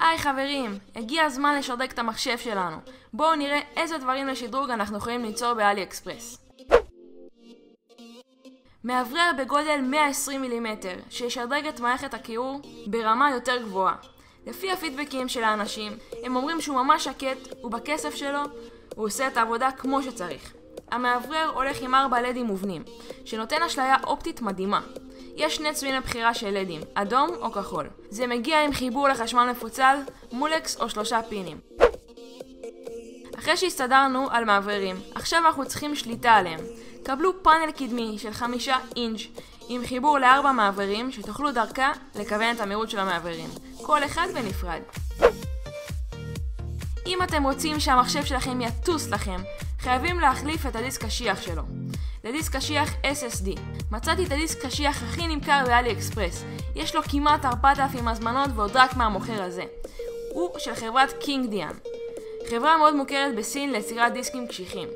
היי חברים, הגיע הזמן לשדרג את המחשב שלנו. בואו נראה איזה דברים לשדרוג אנחנו יכולים ליצור באלי אקספרס. מאוורר בגודל 120 מילימטר, שישדרג את מערכת הקירור ברמה יותר גבוהה. לפי הפידבקים של האנשים, הם אומרים שהוא ממש שקט, ובכסף שלו הוא עושה את העבודה כמו שצריך. המאוורר הולך עם 4 לדים מובנים, שנותן אשליה אופטית מדהימה. יש 2 צבעים לבחירה של לדים, אדום או כחול. זה מגיע עם חיבור לחשמל מפוצל, מולקס או 3 פינים. אחרי שהסתדרנו על מאווררים, עכשיו אנחנו צריכים שליטה עליהם. קבלו פאנל קדמי של 5 אינץ' עם חיבור ל4 מאווררים שתוכלו דרכה לכוון את המהירות של המאווררים, כל אחד בנפרד. אם אתם רוצים שהמחשב שלכם יטוס לכם, חייבים להחליף את הדיסק קשיח שלו. לדיסק קשיח SSD. מצאתי את הדיסק קשיח הכי נמכר באלי אקספרס. יש לו כמעט 4,000 הזמנות ועוד רק מהמוכר הזה. הוא של חברת קינגדיאן. חברה מאוד מוכרת בסין ליצירת דיסקים קשיחים.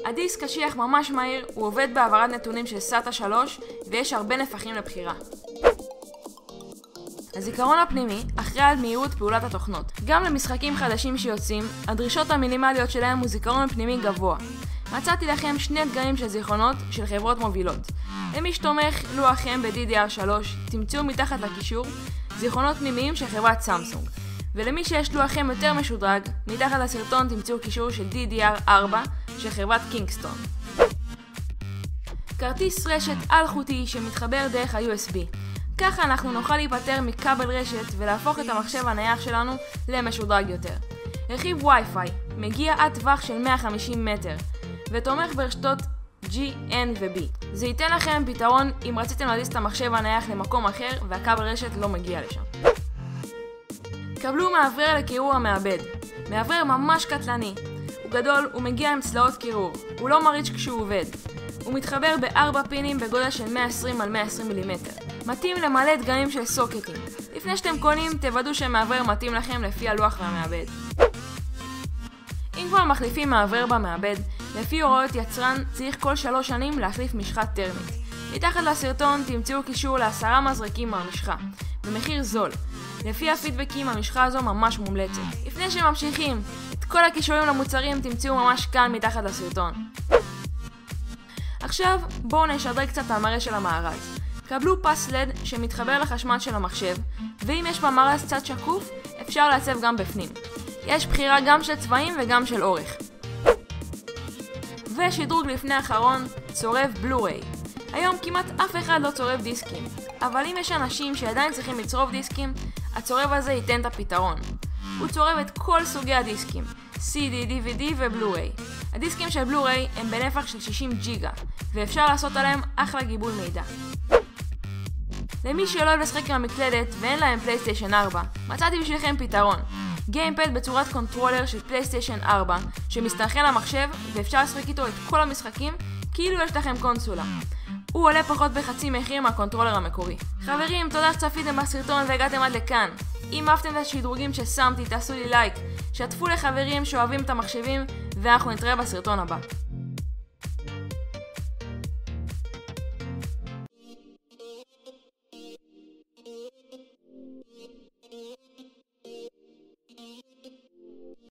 הדיסק קשיח ממש מהיר, הוא עובד בהעברת נתונים של SATA 3 ויש הרבה נפחים לבחירה. הזיכרון הפנימי אחראי על מהירות פעולת התוכנות. גם למשחקים חדשים שיוצאים, הדרישות המינימליות שלהם הוא זיכרון פנימי גבוה. מצאתי לכם 2 דגמים של זיכרונות של חברות מובילות. למי שתומך לוחם ב-DDR3, תמצאו מתחת לקישור זיכרונות פנימיים של חברת סמסונג. ולמי שיש לוחם יותר משודרג, מתחת לסרטון תמצאו קישור של DDR4 של חברת קינגסטון. כרטיס רשת אלחוטי שמתחבר דרך ה-USB. ככה אנחנו נוכל להיפטר מכבל רשת ולהפוך את המחשב הנייח שלנו למשודרג יותר. רכיב וי-פיי מגיע עד טווח של 150 מטר ותומך ברשתות G, N ו-B. זה ייתן לכם פתרון אם רציתם להזיז את המחשב הנייח למקום אחר והכבל רשת לא מגיע לשם. קבלו מאוורר לקירור המעבד. מאוורר ממש קטלני. הוא גדול, הוא מגיע עם צלעות קירור. הוא לא מריץ כשהוא עובד. הוא מתחבר ב4 פינים בגודל של 120 על 120 מילימטר. מתאים למלא דגמים של סוקטים. לפני שאתם קונים, תוודאו שהמאוורר מתאים לכם לפי הלוח והמעבד. אם כבר מחליפים מאוורר במעבד, לפי הוראות יצרן צריך כל 3 שנים להחליף משחה טרמית. מתחת לסרטון תמצאו קישור ל10 מזרקים מהמשחה, במחיר זול. לפי הפידבקים המשחה הזו ממש מומלצת. לפני שממשיכים, את כל הקישורים למוצרים תמצאו ממש כאן מתחת לסרטון. עכשיו בואו נשדרג קצת את המראה של המארז. קבלו פס לד שמתחבר לחשמל של המחשב, ואם יש במארז קצת שקוף, אפשר לעצב גם בפנים. יש בחירה גם של צבעים וגם של אורך. ושדרוג לפני אחרון, צורב בלו-ריי. היום כמעט אף אחד לא צורב דיסקים, אבל אם יש אנשים שעדיין צריכים לצרוב דיסקים, הצורב הזה ייתן את הפתרון. הוא צורב את כל סוגי הדיסקים, CD, DVD ובלו-ריי. הדיסקים של בלו-ריי הם בנפח של 60 ג'יגה, ואפשר לעשות עליהם אחלה גיבוי מידע. למי שלא אוהב לשחק עם המקלדת ואין להם פלייסטיישן 4, מצאתי בשבילכם פתרון. גיימפד בצורת קונטרולר של פלייסטיישן 4, שמסתנכרן למחשב ואפשר לשחק איתו את כל המשחקים כאילו יש לכם קונסולה. הוא עולה פחות בחצי מחיר מהקונטרולר המקורי. חברים, תודה שצפיתם בסרטון והגעתם עד לכאן. אם אהבתם את השדרוגים ששמתי, תעשו לי לייק, שתפו לחברים שאוהבים את המחשבים, ואנחנו נתראה בסרטון הבא.